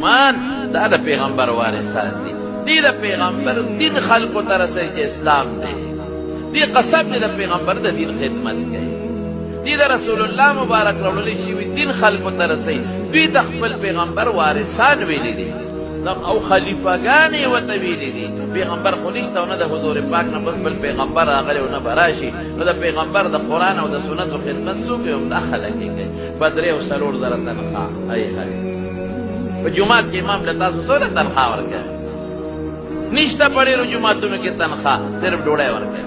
عالمان دا د پیغمبر وارثان دي. دی د پیغمبر دین خلقو ته رسوي چې اسلام دی. دی قسم دی د پیغمبر د دین خدمت کوي. دی د رسول الله مبارک راوړلی شوي دین خلقو ته رسوي. دوی د خپل پیغمبر وارثان ویلي دي او خلیفګانې ورته ویلي دي. پیغمبر خو نشته او نه د حضور پاک نه بس بل پیغمبر راغلی او نه به راشي. نو د پیغمبر د قرآن او د سنتو خدمت څوک کوي؟ همدا خلک یې کوي. په 3 او 4 زره تنخواه. په جومات کې امام له تاسو څومره تنخواه ورکوي؟ نشته په ډېرو جوماتونو کې تنخواه، صرف ډوډۍ ورکوي.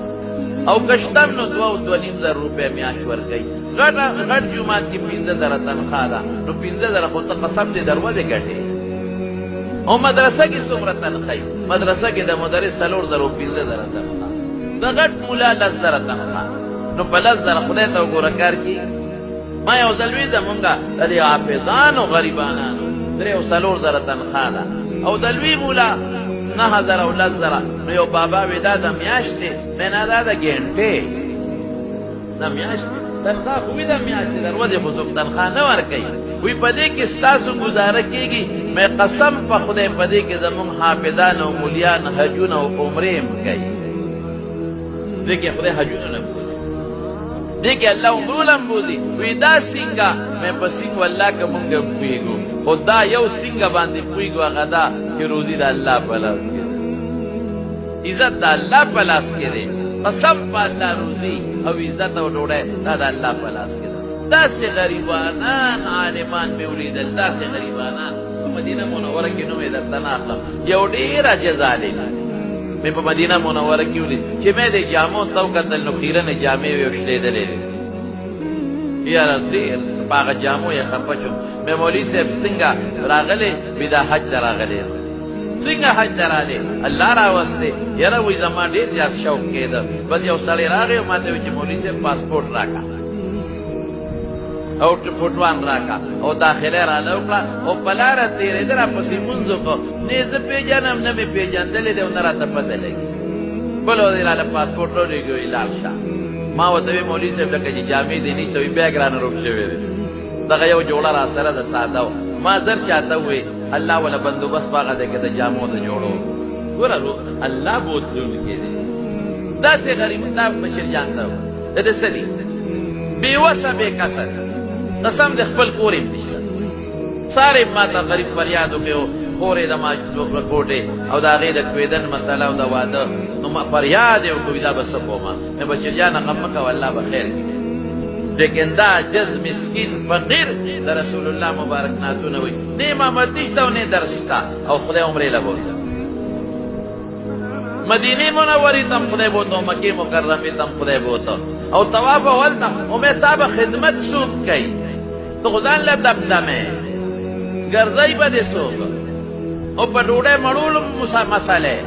او کشتم نو 2 او 2.5 زره روپۍ میاشت ورکوي. غټ جومات کې 15 زره تنخواه ده. نو 15 زره خو ته قسم دې دروازې ګټې. او مدرسه کې څومره تنخواه؟ مدرسه کې د مدرس 4 زره او 15 زره تنخواه. د غټ مولا 10 زره تنخواه. نو په 10 زره خدای ته وګوره کار کېږي. ما یو ځل وی زمونږه د دې حافظانو غریبانانو 3 او 4 زره تنخواه ده او د لوی مولا 9 زره او 10 زره. نو یو بابا وی دا د میاشتې نه دا د ګنټې د میاشتې تنخواه خو وي د میاشتې دروازې خو څوک تنخواه نه ورکوي. وی په دې کې ستاسو ګزاره کېږي. مې قسم په خدای په دې کې زمونږ حافظان او مولیان حجونه او عمرې هم کوي. دې کې خدای حجونه نه بولي، دې کې الله عمرونه هم بولي. وی دا څنګه؟ مې په څنګ والله که مونږ پوهېږو، خو دا یو څنګه باندې پوهېږو هغه دا چې روزي د الله په لاس کې ده، عزت د الله په لاس کې دی. قسم په الله روزي او عزت او ډوډۍ دا د الله په لاس کې ده. داسې غریبانان عالمان مې ولیدل، داسې غریبانان په مدینه منوره کې نوم یې درته نه اخلم. یو ډېر عجز عالم مې په مدینه منوره کې ولید چې مې د جامو ته وکتل نو خیرنې جامې وې وشلېدلې وې. یاره ډېر په هغه جامو یې خفه شوم. مې مولوي صاحب څنګه راغلی؟ وي دا حج ته راغلی. څنګه حج ته راغلی؟ الله راوستې. یاره وایي زما ډېر زیات شوق کېده. بس یو سړی راغی او ما ته وایي چې مولوي صاحب پاسپورټ راکړه او فوټوان راکا او داخله راله وکړه او په لاره تېرېده راپسې لمونځ وکړو. نه یې زه پېژنم نه مې پېژندلی دی او نه راته پته لګي. بل ورځ یې راله پاسپورټ راولېږي وایي لاړ شه. ما ورته ویې مولوي صاحب لکه چې جامې دې نشته وایي بیګ رانه روک شوی دی. دغه یو جوړه را سره د ساده و. ما زر چاته وویې الله والا بندوبست په هغه دی کې د جامو د جوړو. ګوره الله بوتلونکی دی. داسې غریب دا بشیر جان ته د دې څه دي؟ بېوسه بېکسه قسم د خپل کور یې نشته. سارې ما ته غریب فریاد وکړو خورې د ما کوټې او د هغې د کوېدن مسله او د واده. نو ما فریاد یې وکړو دا به څه کومه؟ مې بشیر جانه غم مه کوه الله به خیر کړي. لیکن دا عجز مسکین فقیر د رسول الله مبارک نعتونه وایي. نه امامت نشته او نه درس شته او خدای عمرې له بوته. مدینې منورې ته هم خدای بوته او مکې مکرمې ته هم خدای بوته او طواف اول ته. او مې تا به خدمت څوک کوي؟ ته خو ځان له دمدمې ګرځئ به دې څوک او په ډوډۍ مړولو مسئلې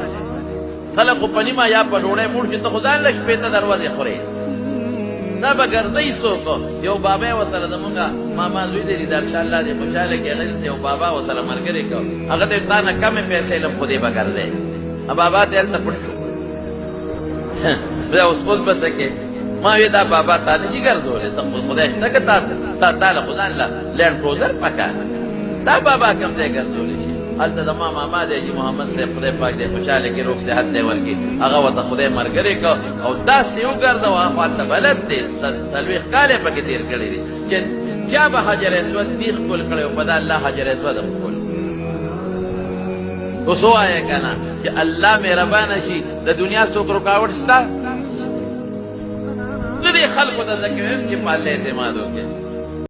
خلک خو په نیمه یا په ډوډۍ مړ شي. ته خو ځان له شپېته دروازې خورې. دا به ګرځئ څوک؟ یو بابا یې ورسره زمونږ ماما زوی دی لیدرشاه الله دې خوشحاله کړي. هغه دلته یو بابا ورسره ملګری کړ. هغه ته تا نه کمې پیسې لم خو دې به ګرځئ. بابا ته هلته پټ شو. بیا اوس به څه کې؟ ما وی دا بابا تا نشي ګرځولی. ته خو خدای شته که تا له خو ځان له لینډ کروزر پکار دا بابا کوم ځای ګرځولی شي؟ هلته زما ماما دی چې محمد صاحب خدای پاک دی خوشحاله کړي روغ صحت دی ورکړي. هغه ورته خدای ملګری کړ او داسې وګرځوه خو هلته بلد دی. 40 کال یې پکې تېر کړي دي چې چا به حجر اسود دی ښکل کړی او په دا الله حجر اسود هم ښکل. اوس ووایه که نه چې الله مهربانه شي د دنیا څوک رکاوټ شته؟ زه دې خلکو ته زه کوم چې په الله اعتماد وکړي.